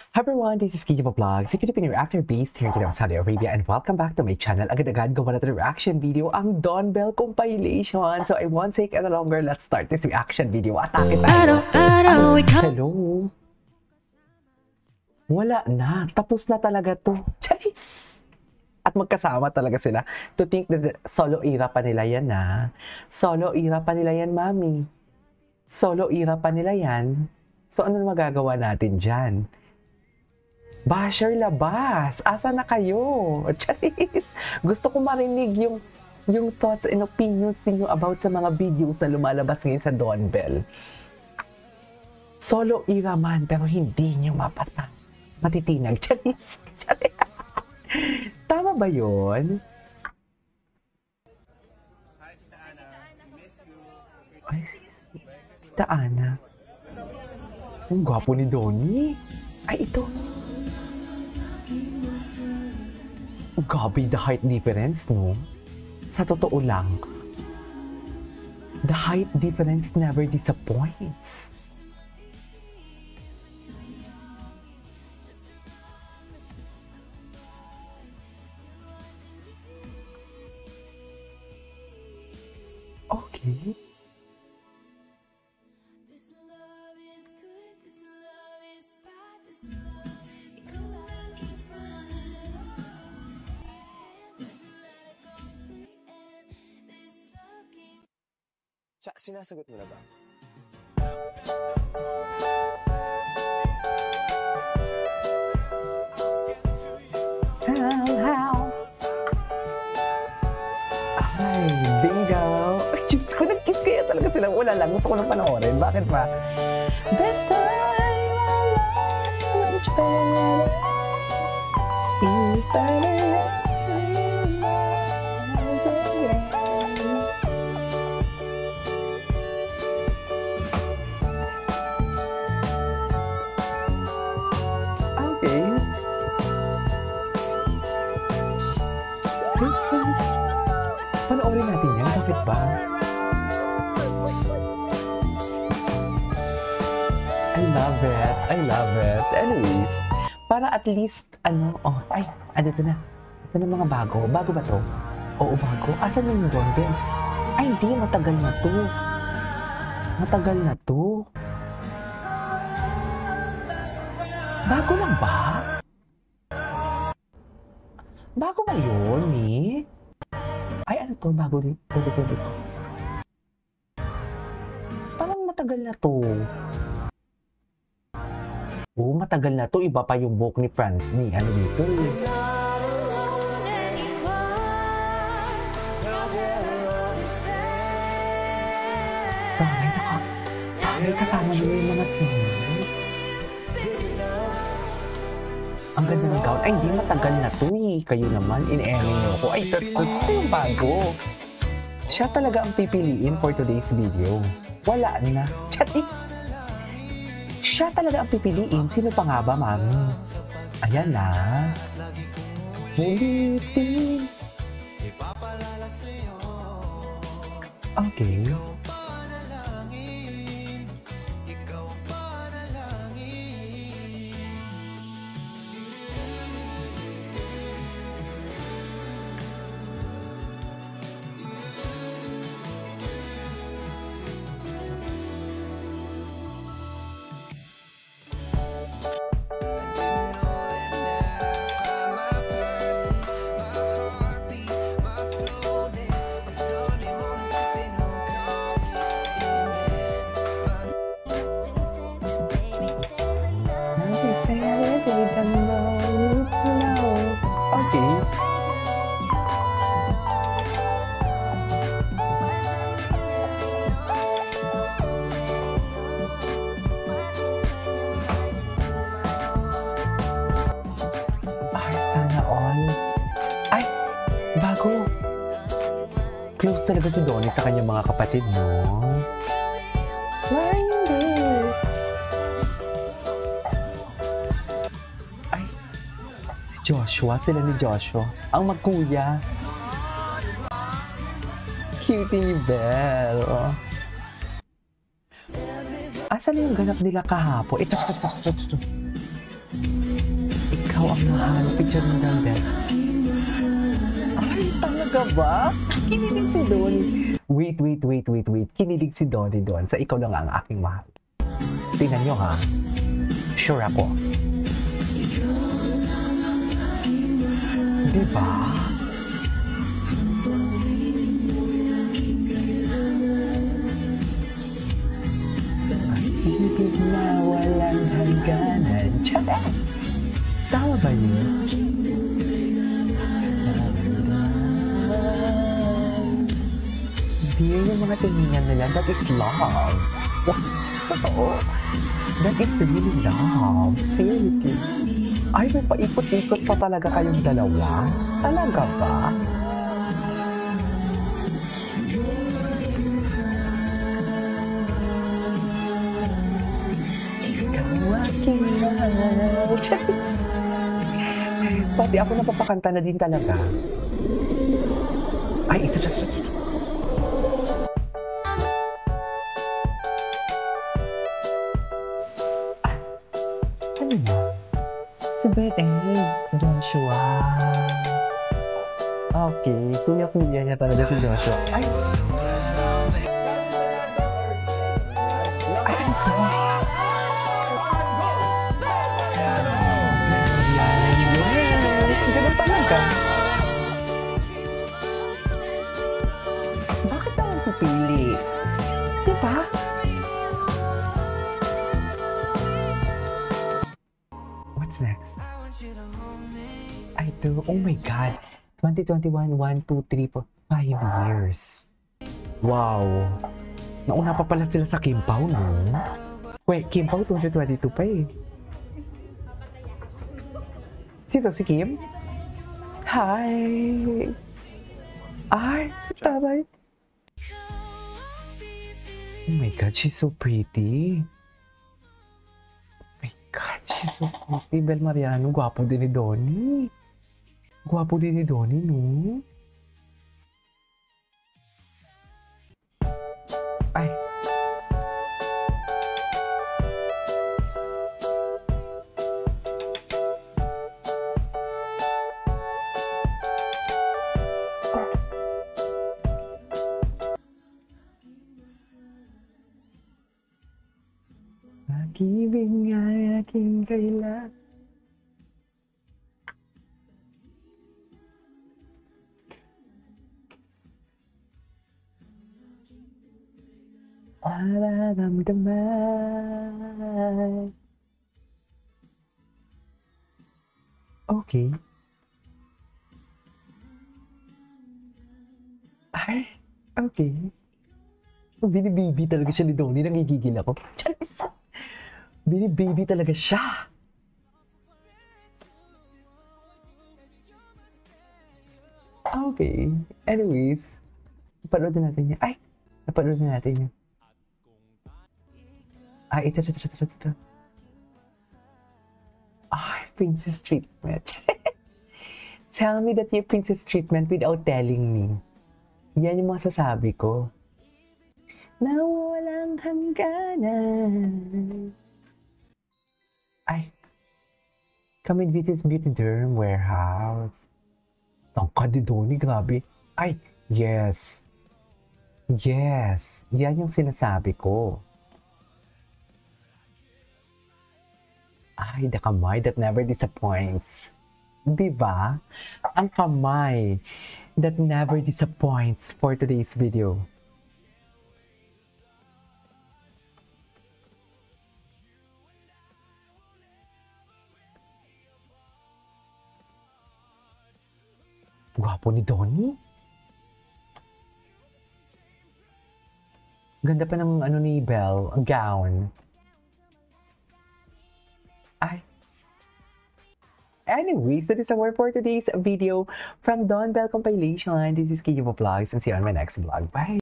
Hi everyone, this is Kiki Vlogs, a Filipino reactor based here in Saudi Arabia, and welcome back to my channel. Agad-agad gawa na ito reaction video, ang Dawn Bell compilation. So I won't take any longer, let's start this reaction video. Atake tayo! Hello! Wala na, tapos na talaga to. Charis! At magkasama talaga sila. To think that solo era pa nila yan na. Solo era pa nila yan, mami. Solo era pa nila yan. So ano magagawa natin dyan? Basher labas! Asa na kayo? Charis! Gusto ko marinig yung thoughts and opinions niyo about sa mga videos na lumalabas ngayon sa Dawn Bell. Solo era man, pero hindi niyo matitinag. Charis! Charis! Tama ba yun? Hi, Tita Ana. Miss you. Ay, Tita Ana. Ang gwapo ni Donnie. Ay, ito. Gabi, the height difference, no? Sa totoo lang, the height difference never disappoints. Okay. Sinasagot mo na ba? Somehow. Ay, bingo. Ay, Diyos ko, nag-kiss kaya talaga sila. Wala lang, gusto ko lang panoorin. Bakit ba? This time I love much better. If I panoorin natin yan. Bakit ba? I love it. I love it. Anyways, para at least, ano ito na. Ito na mga bago. Bago ba to? Oo, bago. Asan na yung Dawn Bell? Ay, hindi. Matagal na to. Matagal na to. Bago lang ba? Bago ba yun, eh? Ay, ano to? Bago din. Parang matagal na to. Oo, matagal na to. Iba pa yung book ni Franz ni ano dito. Dahil kasama nyo yung mga singers. Ang ganda ng gown. Ay, hindi matagal na to eh. Kayo naman, in-eme nyo ko. Ay, ito yung bago. Siya talaga ang pipiliin for today's video. Wala na. Chatis! Siya talaga ang pipiliin. Sino pa nga ba, mami? Ayan na. Ulitin. Okay. Okay. Ay, sana all. Ay, bago. Close talaga si Donnie sa kanyang mga kapatid, no? Joshua, sila ni Joshua. Ang magkuya. Cutie ni Belle. Asan yung ganap nila kahapon? Ito. Ikaw ang mahal. Picture mo lang, Beth. Ay, talaga ba? Kinilig si Donnie. Wait. Kinilig si Donnie doon sa ikaw lang ang aking mahal. Tingnan nyo ha. Sure ako. Diba? Ibig na walang hangganan. Charas! Tama ba yun? Hindi yung mga tingingan nila. That is love. Wow, totoo. That is really love. Seriously. Ay, may paikot-ikot pa talaga kayong dalawa? Talaga ba? Aking mahal. Charis! Pati ako napapakanta na din talaga. Ay, ito. Ano yun? Si Beth Joshua. Okay, kuya-kuya niya talaga si Joshua. Ay! Ay, ito. Ganun talaga. Bakit naman pipili? Diba? What's next? I do. Oh my God. 2021, 1, 2, 3, 4, 5 years. Wow. Nauna pa pala sila sa Kim Pao, no? Wait, Kim Pao 2022 pa eh. Sino si Kim? Hi! Ay, tama. Oh my God, she's so pretty. Oh my God, she's so pretty. Bel Mariano, gwapo din ni Donnie. Gwapo din ni Donnie, no? Ay. Pag-ibig nga'y aking kailangan. Nararamdaman. Okay. Ay, okay. Binibaby talaga siya ni Donnie. Nangigigil ako. Charis! Binibaby talaga siya. Okay. Anyways. Napanood na natin yan. Ay! Napanood na natin yan. Ay, ito. Ay, princess treatment. Tell me that you're princess treatment without telling me. Yan yung masasabi ko. Na walang hangganan. Ay. Come and visit Beauty Derm Warehouse. Tangkad ni Donnie, grabe. Ay, yes. Yes. Yan yung sinasabi ko. Ay, the kamay that never disappoints. Diba? Ang kamay that never disappoints for today's video. Gwapo ni Donnie. Ganda pa ng ano ni Belle, ang gown. Ay. Anyways, that is our for today's video from Dawn Bell Compilation. This is Kiyo Vlogs and see you on my next vlog. Bye!